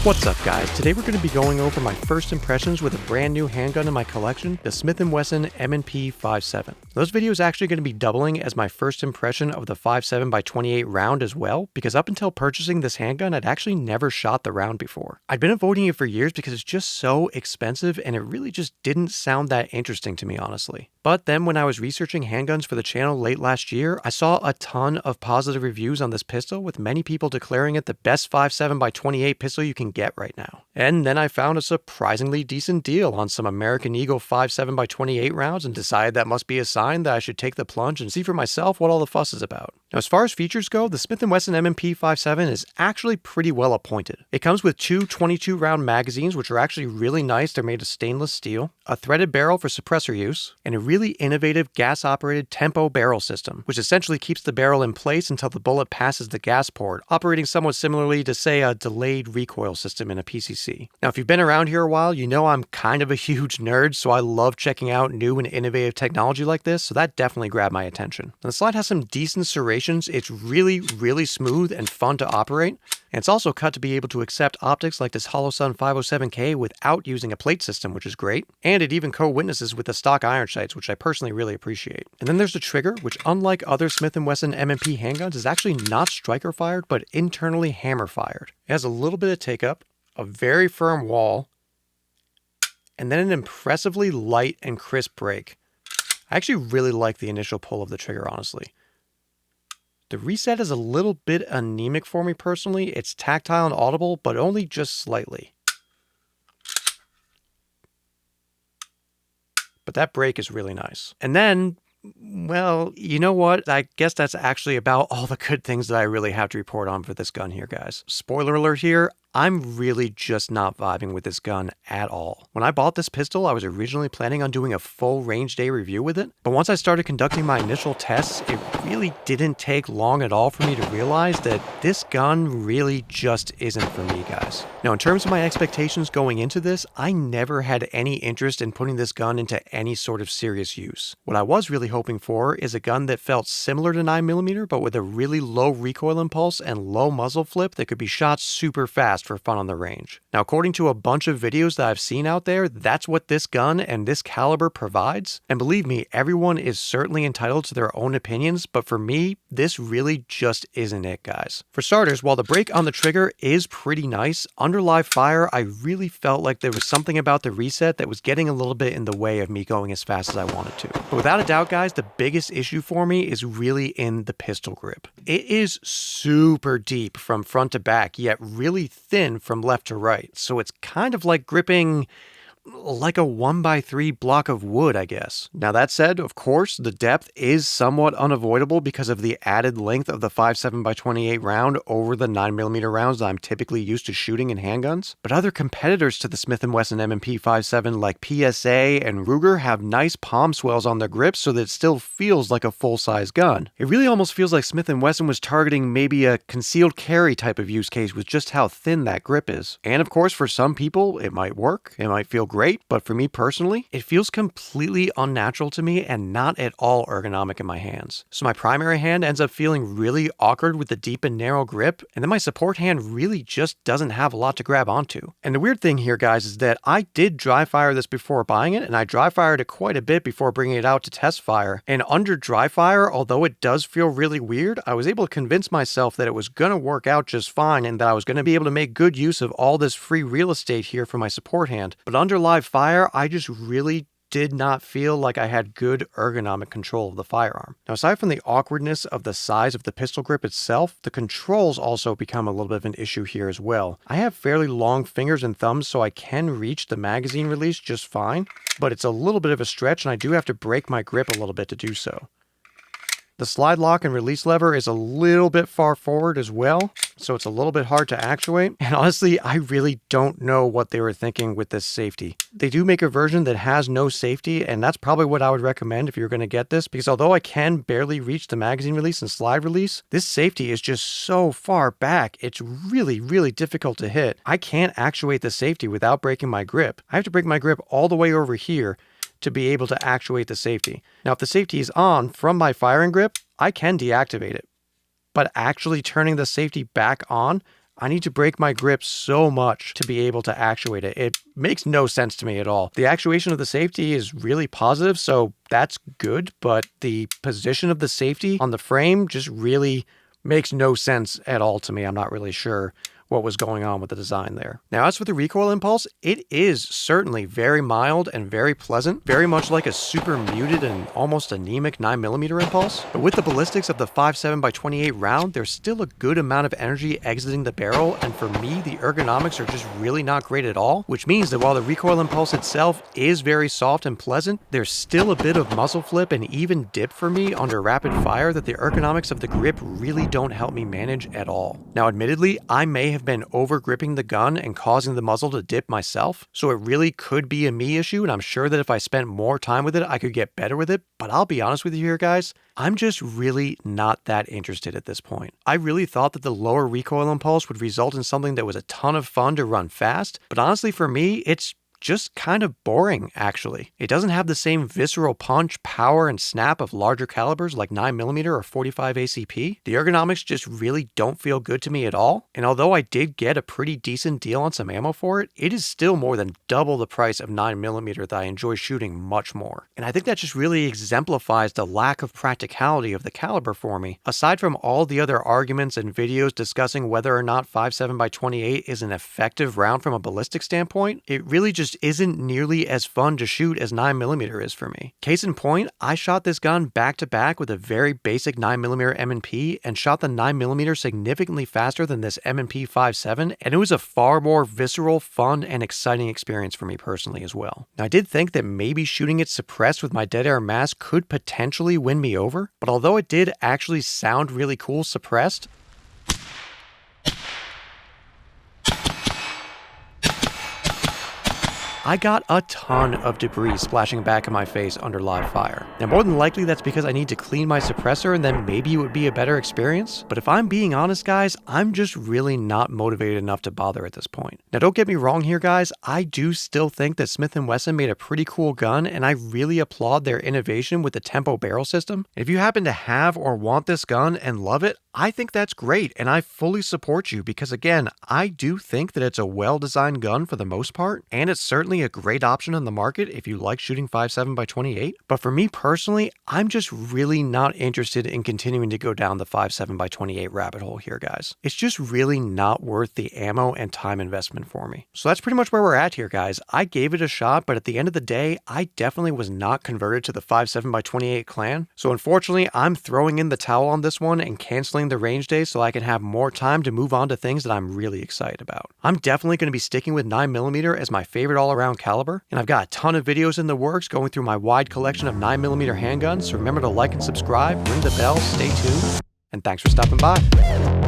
What's up guys, today we're going to be going over my first impressions with a brand new handgun in my collection, the Smith and Wesson M&P 5.7. This video is actually going to be doubling as my first impression of the 5.7x28 round as well, because up until purchasing this handgun I'd actually never shot the round before. I'd been avoiding it for years because it's just so expensive and it really just didn't sound that interesting to me honestly. But then when I was researching handguns for the channel late last year, I saw a ton of positive reviews on this pistol with many people declaring it the best 5.7x28 pistol you can get right now. And then I found a surprisingly decent deal on some American Eagle 5.7x28 rounds and decided that must be a sign that I should take the plunge and see for myself what all the fuss is about. Now as far as features go, the Smith and Wesson M&P 5.7 is actually pretty well appointed. It comes with two 22 round magazines which are actually really nice, they're made of stainless steel, a threaded barrel for suppressor use, and a really innovative gas operated tempo barrel system, which essentially keeps the barrel in place until the bullet passes the gas port, operating somewhat similarly to say a delayed recoil system in a PCC. Now if you've been around here a while, you know I'm kind of a huge nerd, so I love checking out new and innovative technology like this, so that definitely grabbed my attention. And the slide has some decent serrations, it's really smooth and fun to operate, and it's also cut to be able to accept optics like this Holosun 507K without using a plate system, which is great, and it even co-witnesses with the stock iron sights, which I personally really appreciate. And then there's the trigger, which unlike other Smith and Wesson M&P handguns is actually not striker fired, but internally hammer fired. It has a little bit of take up, a very firm wall, and then an impressively light and crisp break. I actually really like the initial pull of the trigger, honestly. The reset is a little bit anemic for me personally. It's tactile and audible, but only just slightly. But that break is really nice. And then, well, you know what? I guess that's actually about all the good things that I really have to report on for this gun here, guys. Spoiler alert here, I'm really just not vibing with this gun at all. When I bought this pistol, I was originally planning on doing a full range day review with it, but once I started conducting my initial tests, it really didn't take long at all for me to realize that this gun really just isn't for me, guys. Now, in terms of my expectations going into this, I never had any interest in putting this gun into any sort of serious use. What I was really hoping for is a gun that felt similar to 9mm, but with a really low recoil impulse and low muzzle flip that could be shot super fast for fun on the range. Now, according to a bunch of videos that I've seen out there, that's what this gun and this caliber provides. And believe me, everyone is certainly entitled to their own opinions, but for me, this really just isn't it, guys. For starters, while the break on the trigger is pretty nice, under live fire, I really felt like there was something about the reset that was getting a little bit in the way of me going as fast as I wanted to. But without a doubt, guys, the biggest issue for me is really in the pistol grip. It is super deep from front to back, yet really thin from left to right, so it's kind of like gripping like a 1x3 block of wood, I guess. Now that said, of course, the depth is somewhat unavoidable because of the added length of the 5.7x28 round over the 9mm rounds that I'm typically used to shooting in handguns. But other competitors to the Smith and Wesson M&P 5.7 like PSA and Ruger have nice palm swells on their grips so that it still feels like a full-size gun. It really almost feels like Smith and Wesson was targeting maybe a concealed carry type of use case with just how thin that grip is. And of course, for some people, it might work, it might feel great, but for me personally, it feels completely unnatural to me and not at all ergonomic in my hands. So my primary hand ends up feeling really awkward with the deep and narrow grip, and then my support hand really just doesn't have a lot to grab onto. And the weird thing here, guys, is that I did dry fire this before buying it, and I dry fired it quite a bit before bringing it out to test fire. And under dry fire, although it does feel really weird, I was able to convince myself that it was gonna work out just fine and that I was gonna be able to make good use of all this free real estate here for my support hand. But under live fire, I just really did not feel like I had good ergonomic control of the firearm. Now, aside from the awkwardness of the size of the pistol grip itself, the controls also become a little bit of an issue here as well. I have fairly long fingers and thumbs, so I can reach the magazine release just fine, but it's a little bit of a stretch and I do have to break my grip a little bit to do so. The slide lock and release lever is a little bit far forward as well, so it's a little bit hard to actuate. And honestly, I really don't know what they were thinking with this safety. They do make a version that has no safety, and that's probably what I would recommend if you're going to get this, because although I can barely reach the magazine release and slide release, this safety is just so far back, it's really difficult to hit. I can't actuate the safety without breaking my grip. I have to break my grip all the way over here to be able to actuate the safety. Now, if the safety is on from my firing grip, I can deactivate it. But actually turning the safety back on, I need to break my grip so much to be able to actuate it. It makes no sense to me at all. The actuation of the safety is really positive, so that's good, but the position of the safety on the frame just really makes no sense at all to me. I'm not really sure what was going on with the design there. Now, as for the recoil impulse, it is certainly very mild and very pleasant, very much like a super muted and almost anemic 9mm impulse. But with the ballistics of the 5.7x28 round, there's still a good amount of energy exiting the barrel, and for me, the ergonomics are just really not great at all, which means that while the recoil impulse itself is very soft and pleasant, there's still a bit of muzzle flip and even dip for me under rapid fire that the ergonomics of the grip really don't help me manage at all. Now, admittedly, I may have been over gripping the gun and causing the muzzle to dip myself, so it really could be a me issue, and I'm sure that if I spent more time with it, I could get better with it, but I'll be honest with you here, guys, I'm just really not that interested at this point. I really thought that the lower recoil impulse would result in something that was a ton of fun to run fast, but honestly for me, it's just kind of boring, actually. It doesn't have the same visceral punch, power, and snap of larger calibers like 9mm or 45 ACP. The ergonomics just really don't feel good to me at all, and although I did get a pretty decent deal on some ammo for it, it is still more than double the price of 9mm that I enjoy shooting much more. And I think that just really exemplifies the lack of practicality of the caliber for me. Aside from all the other arguments and videos discussing whether or not 5.7x28 is an effective round from a ballistic standpoint, it really just isn't nearly as fun to shoot as 9mm is for me. Case in point, I shot this gun back to back with a very basic 9mm M&P and shot the 9mm significantly faster than this M&P 5.7, and it was a far more visceral, fun, and exciting experience for me personally as well. Now, I did think that maybe shooting it suppressed with my dead air mask could potentially win me over, but although it did actually sound really cool suppressed, I got a ton of debris splashing back in my face under live fire. Now, more than likely that's because I need to clean my suppressor and then maybe it would be a better experience. But if I'm being honest, guys, I'm just really not motivated enough to bother at this point. Now, don't get me wrong here, guys. I do still think that Smith and Wesson made a pretty cool gun, and I really applaud their innovation with the tempo barrel system. If you happen to have or want this gun and love it, I think that's great, and I fully support you because, again, I do think that it's a well-designed gun for the most part, and it's certainly a great option on the market if you like shooting 5.7x28. But for me personally, I'm just really not interested in continuing to go down the 5.7x28 rabbit hole here, guys. It's just really not worth the ammo and time investment for me. So that's pretty much where we're at here, guys. I gave it a shot, but at the end of the day, I definitely was not converted to the 5.7x28 clan. So unfortunately, I'm throwing in the towel on this one and canceling the range day so I can have more time to move on to things that I'm really excited about. I'm definitely going to be sticking with 9mm as my favorite all-around caliber, and I've got a ton of videos in the works going through my wide collection of 9mm handguns, so remember to like and subscribe, ring the bell, stay tuned, and thanks for stopping by.